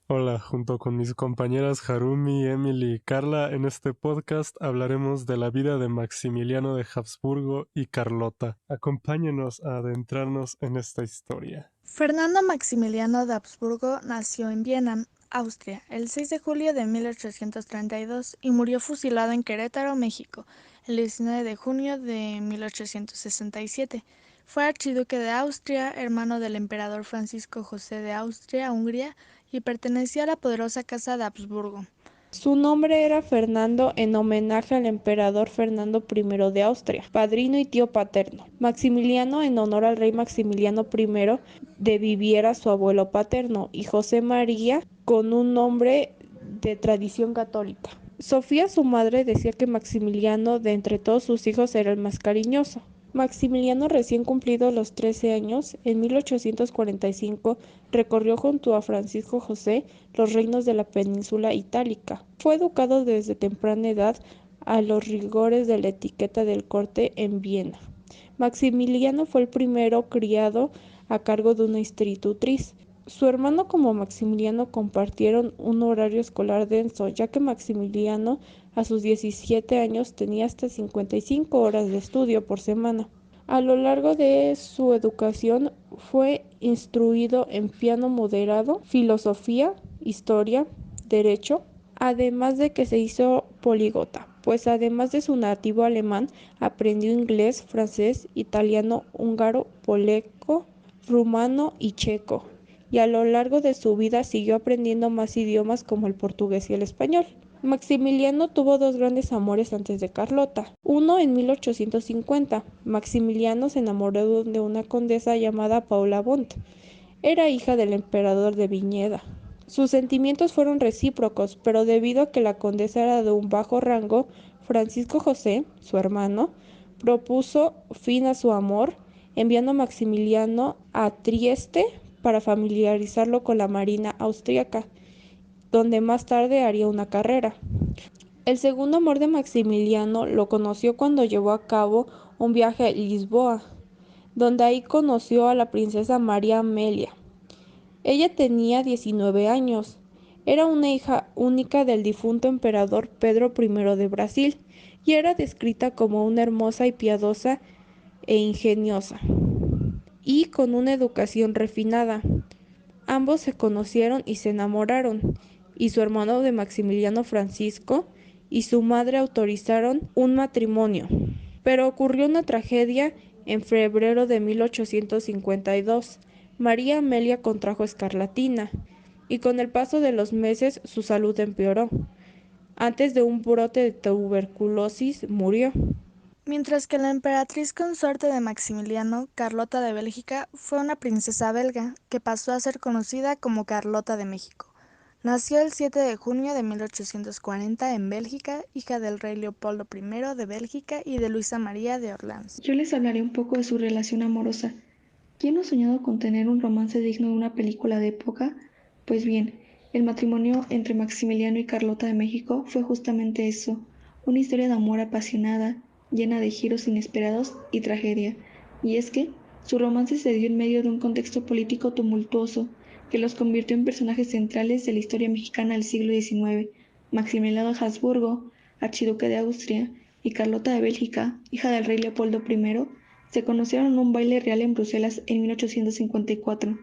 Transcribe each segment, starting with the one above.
Hola, junto con mis compañeras Harumi, Emily y Carla, en este podcast hablaremos de la vida de Maximiliano de Habsburgo y Carlota. Acompáñenos a adentrarnos en esta historia. Fernando Maximiliano de Habsburgo nació en Viena, Austria, el 6 de julio de 1832 y murió fusilado en Querétaro, México, el 19 de junio de 1867. Fue archiduque de Austria, hermano del emperador Francisco José de Austria-Hungría y pertenecía a la poderosa casa de Habsburgo. Su nombre era Fernando en homenaje al emperador Fernando I de Austria, padrino y tío paterno. Maximiliano en honor al rey Maximiliano I de Baviera, su abuelo paterno, y José María con un nombre de tradición católica. Sofía, su madre, decía que Maximiliano de entre todos sus hijos era el más cariñoso. Maximiliano, recién cumplidos los 13 años, en 1845, recorrió junto a Francisco José los reinos de la península itálica. Fue educado desde temprana edad a los rigores de la etiqueta del corte en Viena. Maximiliano fue el primero criado a cargo de una institutriz. Su hermano como Maximiliano compartieron un horario escolar denso, ya que Maximiliano a sus 17 años tenía hasta 55 horas de estudio por semana. A lo largo de su educación fue instruido en piano moderado, filosofía, historia, derecho, además de que se hizo políglota, pues además de su nativo alemán, aprendió inglés, francés, italiano, húngaro, polaco, rumano y checo, y a lo largo de su vida siguió aprendiendo más idiomas como el portugués y el español. Maximiliano tuvo dos grandes amores antes de Carlota. Uno en 1850. Maximiliano se enamoró de una condesa llamada Paula Bont. Era hija del emperador de Viñeda. Sus sentimientos fueron recíprocos, pero debido a que la condesa era de un bajo rango, Francisco José, su hermano, propuso fin a su amor, enviando a Maximiliano a Trieste para familiarizarlo con la marina austriaca, donde más tarde haría una carrera. El segundo amor de Maximiliano lo conoció cuando llevó a cabo un viaje a Lisboa, donde ahí conoció a la princesa María Amelia. Ella tenía 19 años. Era una hija única del difunto emperador Pedro I de Brasil y era descrita como una hermosa y piadosa e ingeniosa, y con una educación refinada. Ambos se conocieron y se enamoraron, y su hermano de Maximiliano Francisco y su madre autorizaron un matrimonio. Pero ocurrió una tragedia en febrero de 1852. María Amelia contrajo escarlatina, y con el paso de los meses su salud empeoró. Antes de un brote de tuberculosis murió. Mientras que la emperatriz consorte de Maximiliano, Carlota de Bélgica, fue una princesa belga que pasó a ser conocida como Carlota de México. Nació el 7 de junio de 1840 en Bélgica, hija del rey Leopoldo I de Bélgica y de Luisa María de Orleans. Yo les hablaré un poco de su relación amorosa. ¿Quién no ha soñado con tener un romance digno de una película de época? Pues bien, el matrimonio entre Maximiliano y Carlota de México fue justamente eso, una historia de amor apasionada, llena de giros inesperados y tragedia. Y es que su romance se dio en medio de un contexto político tumultuoso que los convirtió en personajes centrales de la historia mexicana del siglo XIX. Maximiliano de Habsburgo, archiduque de Austria, y Carlota de Bélgica, hija del rey Leopoldo I, se conocieron en un baile real en Bruselas en 1854.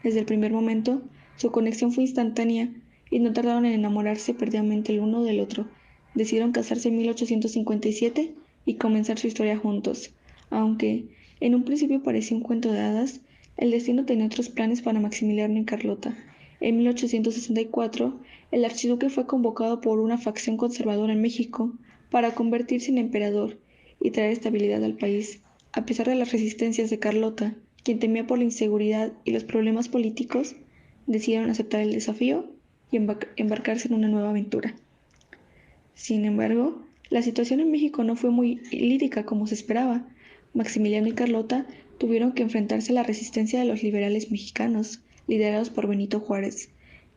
Desde el primer momento, su conexión fue instantánea y no tardaron en enamorarse perdidamente el uno del otro. Decidieron casarse en 1857 y comenzar su historia juntos. Aunque en un principio parecía un cuento de hadas, el destino tenía otros planes para Maximiliano y Carlota. En 1864, el archiduque fue convocado por una facción conservadora en México para convertirse en emperador y traer estabilidad al país. A pesar de las resistencias de Carlota, quien temía por la inseguridad y los problemas políticos, decidieron aceptar el desafío y embarcarse en una nueva aventura. Sin embargo, la situación en México no fue muy lírica como se esperaba. Maximiliano y Carlota tuvieron que enfrentarse a la resistencia de los liberales mexicanos, liderados por Benito Juárez,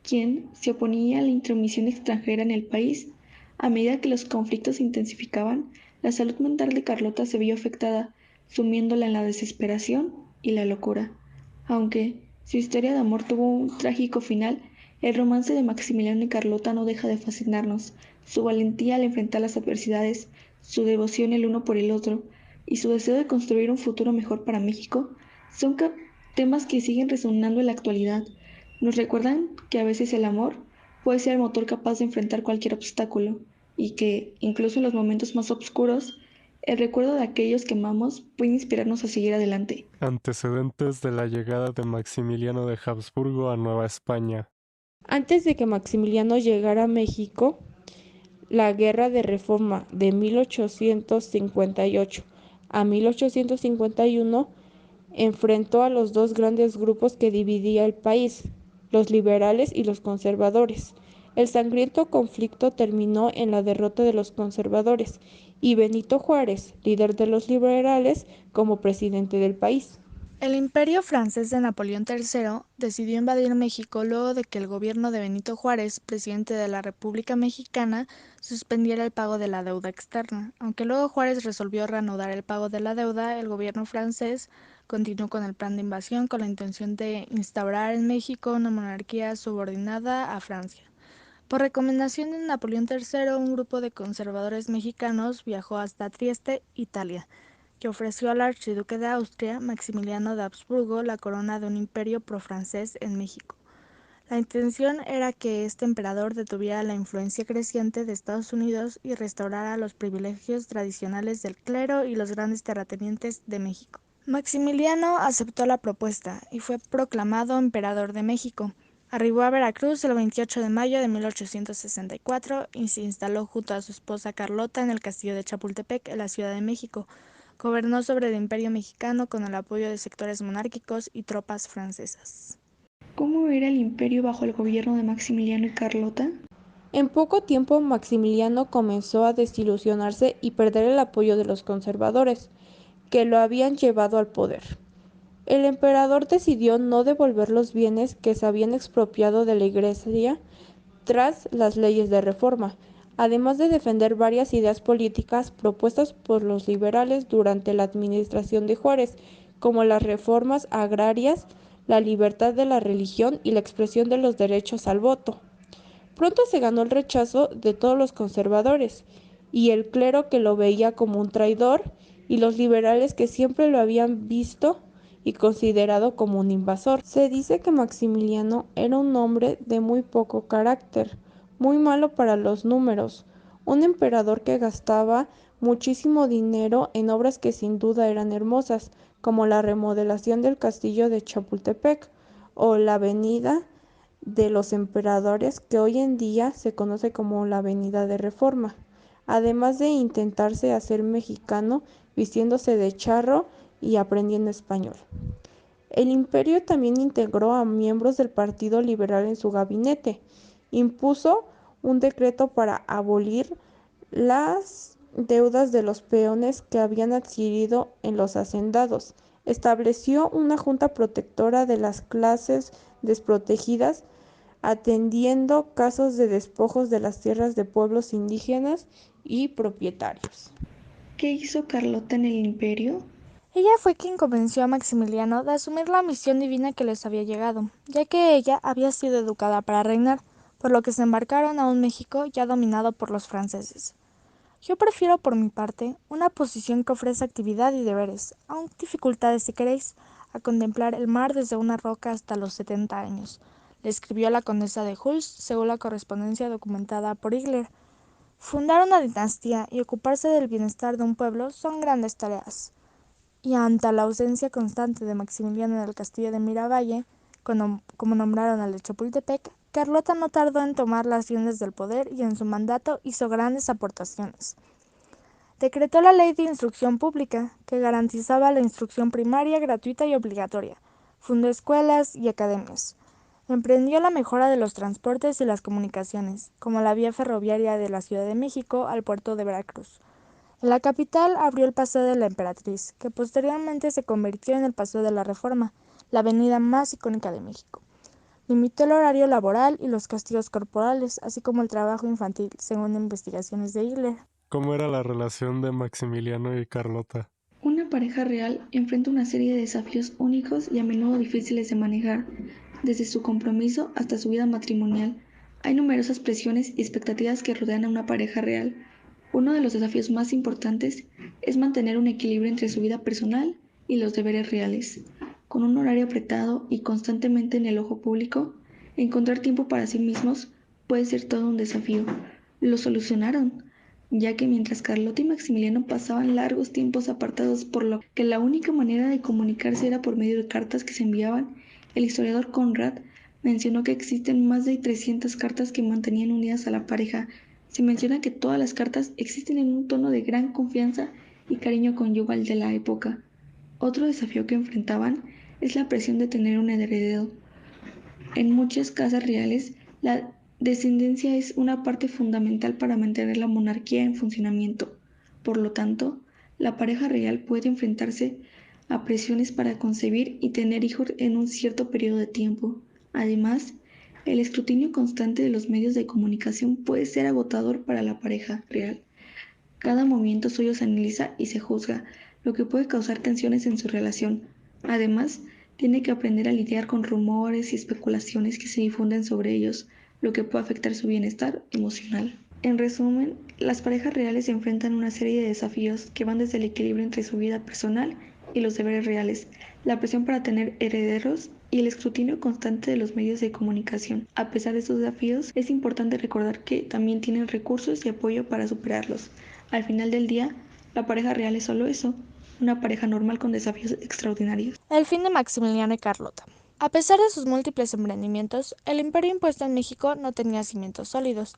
quien se oponía a la intromisión extranjera en el país. A medida que los conflictos se intensificaban, la salud mental de Carlota se vio afectada, sumiéndola en la desesperación y la locura. Aunque su historia de amor tuvo un trágico final, El romance de Maximiliano y Carlota no deja de fascinarnos. Su valentía al enfrentar las adversidades, su devoción el uno por el otro y su deseo de construir un futuro mejor para México son temas que siguen resonando en la actualidad. Nos recuerdan que a veces el amor puede ser el motor capaz de enfrentar cualquier obstáculo y que, incluso en los momentos más oscuros, el recuerdo de aquellos que amamos puede inspirarnos a seguir adelante. Antecedentes de la llegada de Maximiliano de Habsburgo a Nueva España. Antes de que Maximiliano llegara a México, la Guerra de Reforma de 1858 a 1851 enfrentó a los dos grandes grupos que dividía el país, los liberales y los conservadores. El sangriento conflicto terminó en la derrota de los conservadores y Benito Juárez, líder de los liberales, como presidente del país. El imperio francés de Napoleón III decidió invadir México luego de que el gobierno de Benito Juárez, presidente de la República Mexicana, suspendiera el pago de la deuda externa. Aunque luego Juárez resolvió reanudar el pago de la deuda, el gobierno francés continuó con el plan de invasión con la intención de instaurar en México una monarquía subordinada a Francia. Por recomendación de Napoleón III, un grupo de conservadores mexicanos viajó hasta Trieste, Italia, que ofreció al archiduque de Austria, Maximiliano de Habsburgo, la corona de un imperio pro-francés en México. La intención era que este emperador detuviera la influencia creciente de Estados Unidos y restaurara los privilegios tradicionales del clero y los grandes terratenientes de México. Maximiliano aceptó la propuesta y fue proclamado emperador de México. Arribó a Veracruz el 28 de mayo de 1864 y se instaló junto a su esposa Carlota en el castillo de Chapultepec, en la Ciudad de México. Gobernó sobre el Imperio Mexicano con el apoyo de sectores monárquicos y tropas francesas. ¿Cómo era el imperio bajo el gobierno de Maximiliano y Carlota? En poco tiempo Maximiliano comenzó a desilusionarse y perder el apoyo de los conservadores, que lo habían llevado al poder. El emperador decidió no devolver los bienes que se habían expropiado de la Iglesia tras las leyes de reforma, además de defender varias ideas políticas propuestas por los liberales durante la administración de Juárez, como las reformas agrarias, la libertad de la religión y la expresión de los derechos al voto. Pronto se ganó el rechazo de todos los conservadores, y el clero que lo veía como un traidor, y los liberales que siempre lo habían visto y considerado como un invasor. Se dice que Maximiliano era un hombre de muy poco carácter, muy malo para los números, un emperador que gastaba muchísimo dinero en obras que sin duda eran hermosas, como la remodelación del castillo de Chapultepec o la avenida de los emperadores, que hoy en día se conoce como la Avenida de Reforma, además de intentarse hacer mexicano vistiéndose de charro y aprendiendo español. El imperio también integró a miembros del Partido Liberal en su gabinete, impuso un decreto para abolir las deudas de los peones que habían adquirido en los hacendados, estableció una junta protectora de las clases desprotegidas, atendiendo casos de despojos de las tierras de pueblos indígenas y propietarios. ¿Qué hizo Carlota en el imperio? Ella fue quien convenció a Maximiliano de asumir la misión divina que les había llegado, ya que ella había sido educada para reinar, por lo que se embarcaron a un México ya dominado por los franceses. Yo prefiero, por mi parte, una posición que ofrece actividad y deberes, aun dificultades si queréis, a contemplar el mar desde una roca hasta los 70 años, le escribió la condesa de Hulst según la correspondencia documentada por Igler. Fundar una dinastía y ocuparse del bienestar de un pueblo son grandes tareas. Y ante la ausencia constante de Maximiliano en el castillo de Miravalle, como nombraron al de Chapultepec, Carlota no tardó en tomar las riendas del poder y en su mandato hizo grandes aportaciones. Decretó la Ley de Instrucción Pública, que garantizaba la instrucción primaria gratuita y obligatoria. Fundó escuelas y academias. Emprendió la mejora de los transportes y las comunicaciones, como la vía ferroviaria de la Ciudad de México al puerto de Veracruz. En la capital abrió el Paseo de la Emperatriz, que posteriormente se convirtió en el Paseo de la Reforma, la avenida más icónica de México. Limitó el horario laboral y los castigos corporales, así como el trabajo infantil, según investigaciones de Igler. ¿Cómo era la relación de Maximiliano y Carlota? Una pareja real enfrenta una serie de desafíos únicos y a menudo difíciles de manejar. desde su compromiso hasta su vida matrimonial. Hay numerosas presiones y expectativas que rodean a una pareja real. Uno de los desafíos más importantes es mantener un equilibrio entre su vida personal y los deberes reales. Con un horario apretado y constantemente en el ojo público, encontrar tiempo para sí mismos puede ser todo un desafío. Lo solucionaron, ya que mientras Carlota y Maximiliano pasaban largos tiempos apartados, por lo que la única manera de comunicarse era por medio de cartas que se enviaban, el historiador Conrad mencionó que existen más de 300 cartas que mantenían unidas a la pareja. Se menciona que todas las cartas existen en un tono de gran confianza y cariño conyugal de la época. Otro desafío que enfrentaban es la presión de tener un heredero. En muchas casas reales, la descendencia es una parte fundamental para mantener la monarquía en funcionamiento. Por lo tanto, la pareja real puede enfrentarse a presiones para concebir y tener hijos en un cierto periodo de tiempo. Además, el escrutinio constante de los medios de comunicación puede ser agotador para la pareja real. Cada movimiento suyo se analiza y se juzga, lo que puede causar tensiones en su relación. Además, tiene que aprender a lidiar con rumores y especulaciones que se difunden sobre ellos, lo que puede afectar su bienestar emocional. En resumen, las parejas reales se enfrentan a una serie de desafíos que van desde el equilibrio entre su vida personal y los deberes reales, la presión para tener herederos y el escrutinio constante de los medios de comunicación. A pesar de estos desafíos, es importante recordar que también tienen recursos y apoyo para superarlos. Al final del día, la pareja real es solo eso, una pareja normal con desafíos extraordinarios. El fin de Maximiliano y Carlota. A pesar de sus múltiples emprendimientos, el imperio impuesto en México no tenía cimientos sólidos.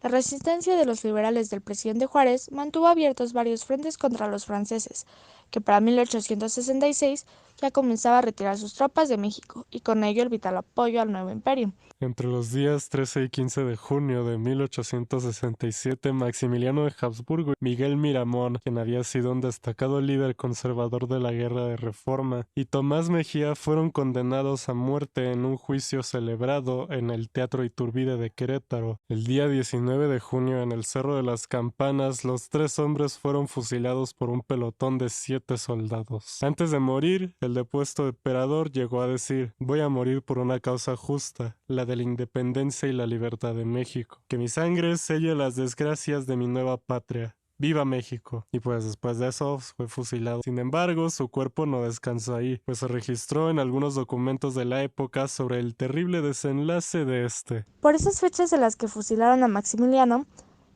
La resistencia de los liberales del presidente Juárez mantuvo abiertos varios frentes contra los franceses, que para 1866 ya comenzaba a retirar sus tropas de México y con ello el vital apoyo al nuevo imperio. Entre los días 13 y 15 de junio de 1867, Maximiliano de Habsburgo y Miguel Miramón, quien había sido un destacado líder conservador de la Guerra de Reforma, y Tomás Mejía fueron condenados a muerte en un juicio celebrado en el Teatro Iturbide de Querétaro. El día 19 de junio, en el Cerro de las Campanas, los 3 hombres fueron fusilados por un pelotón de 7 soldados. Antes de morir, el depuesto emperador llegó a decir: «Voy a morir por una causa justa, la de la independencia y la libertad de México. Que mi sangre selle las desgracias de mi nueva patria. ¡Viva México!». Y pues después de eso fue fusilado. Sin embargo, su cuerpo no descansó ahí, pues se registró en algunos documentos de la época sobre el terrible desenlace de este. Por esas fechas en las que fusilaron a Maximiliano,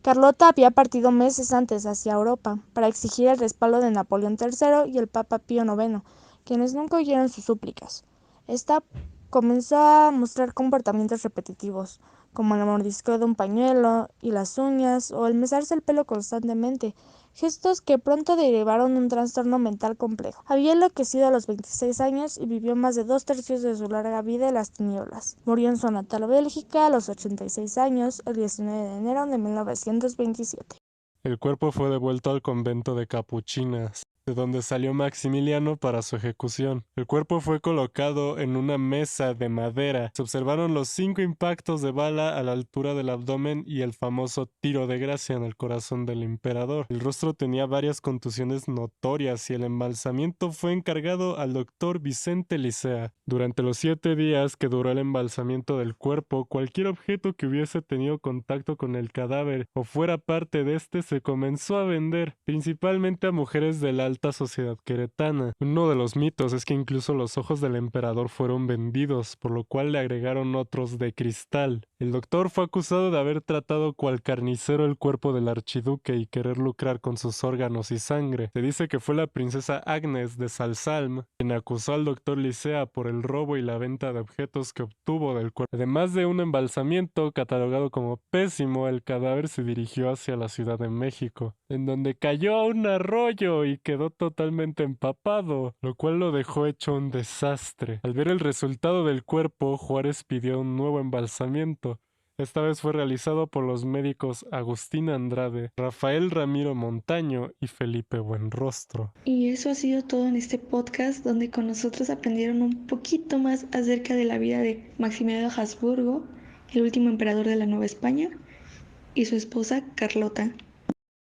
Carlota había partido meses antes hacia Europa para exigir el respaldo de Napoleón III y el Papa Pío IX, quienes nunca oyeron sus súplicas. Esta comenzó a mostrar comportamientos repetitivos, como el mordisqueo de un pañuelo y las uñas o el mesarse el pelo constantemente, gestos que pronto derivaron un trastorno mental complejo. Había enloquecido a los 26 años y vivió más de 2/3 de su larga vida en las tinieblas. Murió en su natal Bélgica a los 86 años, el 19 de enero de 1927. El cuerpo fue devuelto al convento de Capuchinas, de donde salió Maximiliano para su ejecución. El cuerpo fue colocado en una mesa de madera. Se observaron los 5 impactos de bala a la altura del abdomen y el famoso tiro de gracia en el corazón del emperador. El rostro tenía varias contusiones notorias y el embalsamiento fue encargado al doctor Vicente Licea. Durante los 7 días que duró el embalsamiento del cuerpo, cualquier objeto que hubiese tenido contacto con el cadáver o fuera parte de este se comenzó a vender, principalmente a mujeres de la alta sociedad queretana. Uno de los mitos es que incluso los ojos del emperador fueron vendidos, por lo cual le agregaron otros de cristal. El doctor fue acusado de haber tratado cual carnicero el cuerpo del archiduque y querer lucrar con sus órganos y sangre. Se dice que fue la princesa Agnes de Salsalm quien acusó al doctor Licea por el robo y la venta de objetos que obtuvo del cuerpo. Además de un embalsamiento catalogado como pésimo, el cadáver se dirigió hacia la Ciudad de México, en donde cayó a un arroyo y quedó totalmente empapado, lo cual lo dejó hecho un desastre. Al ver el resultado del cuerpo, Juárez pidió un nuevo embalsamiento. Esta vez fue realizado por los médicos Agustín Andrade, Rafael Ramiro Montaño y Felipe Buenrostro. Y eso ha sido todo en este podcast, donde con nosotros aprendieron un poquito más acerca de la vida de Maximiliano de Habsburgo, el último emperador de la Nueva España, y su esposa Carlota.